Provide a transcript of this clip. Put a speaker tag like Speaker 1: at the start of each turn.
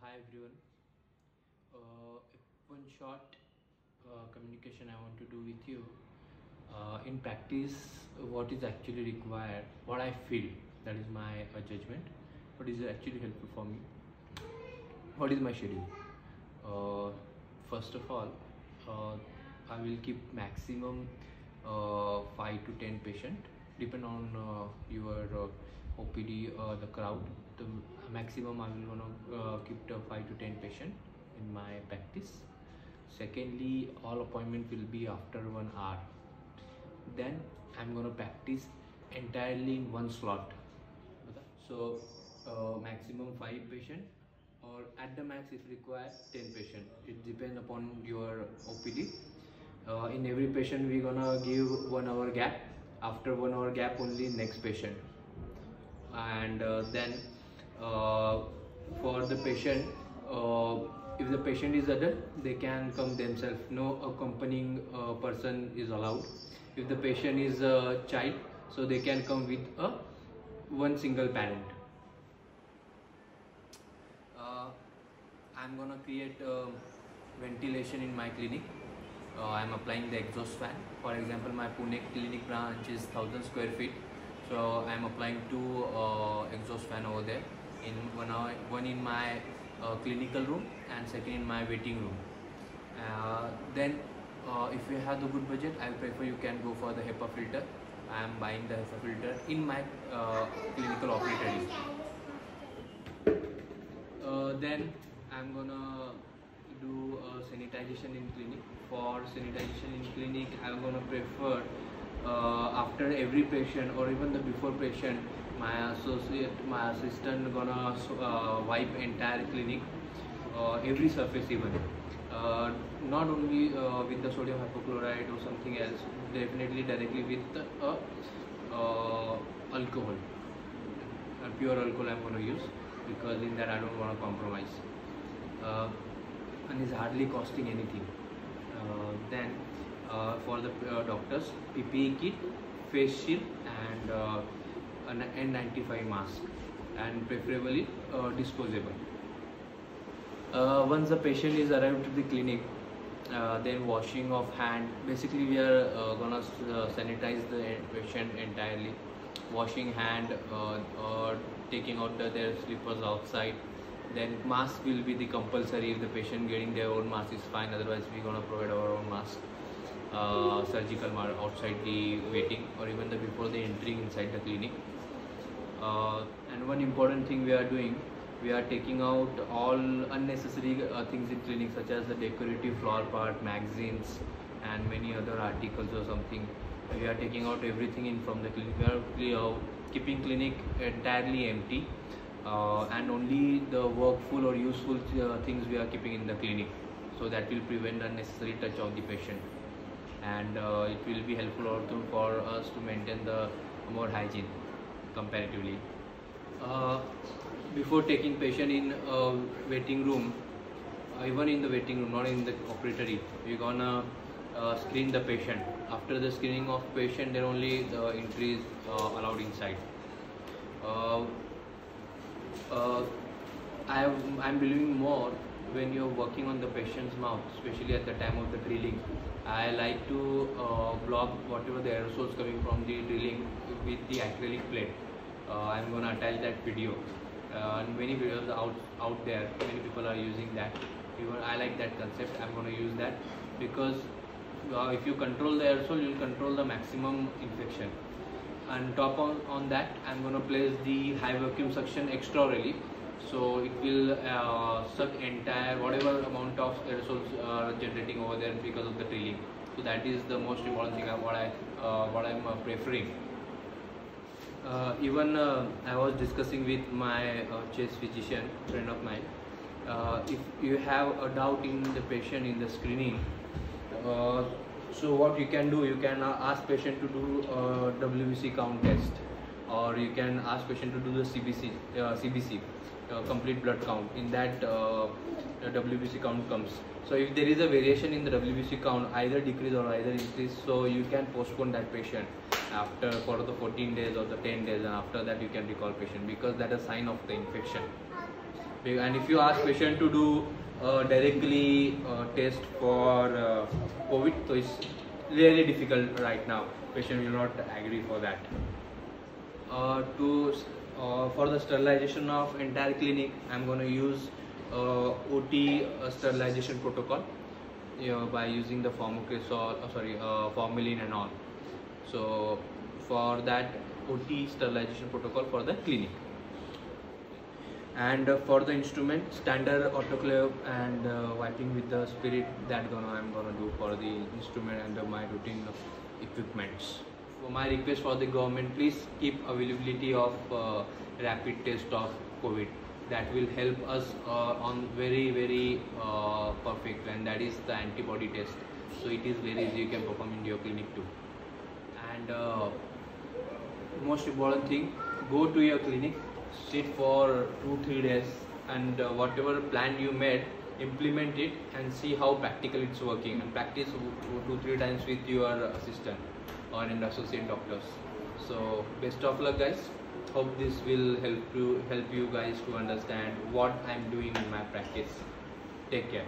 Speaker 1: Hi everyone. One short communication I want to do with you. In practice, what is actually required, what I feel, that is my judgment. What is actually helpful for me? What is my schedule? First of all, I will keep maximum 5 to 10 patient, depend on your OPD, the crowd. The maximum I will wanna keep the 5 to 10 patient in my practice. Secondly, all appointment will be after 1 hour. Then I'm gonna practice entirely in one slot. So maximum 5 patient, or at the max if required 10 patient. It depends upon your OPD. In every patient we're gonna give 1 hour gap. After 1 hour gap only next patient. And then for the patient, if the patient is adult, they can come themselves. No accompanying person is allowed. If the patient is a child, so they can come with one single parent. I'm gonna create ventilation in my clinic. I'm applying the exhaust fan. For example, my Pune clinic branch is 1000 square feet. So I'm applying 2 exhaust fan over there. In one in my clinical room and second in my waiting room. Then if you have the good budget, I prefer you can go for the HEPA filter. I am buying the HEPA filter in my clinical operator room. Then I'm gonna do sanitization in clinic. For sanitization in clinic, I'm gonna prefer after every patient or even the before patient, my assistant gonna wipe entire clinic, every surface even. Not only with the sodium hypochlorite or something else, definitely directly with alcohol. Pure alcohol I'm gonna use, because in that I don't want to compromise. And it's hardly costing anything. Then for the doctors, PPE kit, face shield, and an N95 mask, and preferably disposable. Once the patient is arrived to the clinic, then washing of hand. Basically, we are gonna sanitize the patient entirely. Washing hand, taking out their slippers outside. Then mask will be the compulsory. If the patient getting their own mask is fine, otherwise we're gonna provide our own mask. Surgical mask outside the waiting, or even before they entering inside the clinic. And one important thing we are doing, we are taking out all unnecessary things in clinic, such as the decorative flower part, magazines, and many other articles or something. We are taking out everything in from the clinic. We are keeping clinic entirely empty, and only the workful or useful things we are keeping in the clinic. So that will prevent unnecessary touch of the patient, and it will be helpful also for us to maintain the more hygiene comparatively. Before taking patient in waiting room, even in the waiting room, not in the operatory, we're gonna screen the patient. After the screening of patient, then only the entry is allowed inside. I'm believing more when you're working on the patient's mouth, especially at the time of the drilling. I like to block whatever the aerosols coming from the drilling with the acrylic plate. I'm gonna attach that video. And many videos out there, many people are using that. Even I like that concept. I'm gonna use that, because if you control the aerosol, you'll control the maximum infection. And top on that, I'm gonna place the high vacuum suction extraorally, so it will suck entire whatever amount of aerosols are generating over there because of the drilling. So that is the most important thing what I'm preferring. Even I was discussing with my chest physician friend of mine. If you have a doubt in the patient in the screening, so what you can do, you can ask patient to do WBC count test, or you can ask patient to do the CBC, complete blood count. In that WBC count comes. So if there is a variation in the WBC count, either decrease or either increase, so you can postpone that patient after for the 14 days or the 10 days, and after that you can recall patient, because that is a sign of the infection. And if you ask patient to do directly test for COVID, so it's really difficult right now. Patient will not agree for that. For the sterilization of entire clinic, I'm going to use OT sterilization protocol by using the formalin and all. So for that OT sterilization protocol for the clinic. And for the instrument, standard autoclave and wiping with the spirit, I'm gonna do for the instrument and my routine equipments. For my request for the government, please keep availability of rapid test of COVID. That will help us on very perfect, and that is the antibody test. So it is very easy, you can perform in your clinic too. And most important thing, go to your clinic, sit for 2-3 days, and whatever plan you made, implement it and see how practical it's working, and practice 2-3 times with your assistant or an associate doctors. So best of luck, guys. Hope this will help you guys to understand what I'm doing in my practice. Take care.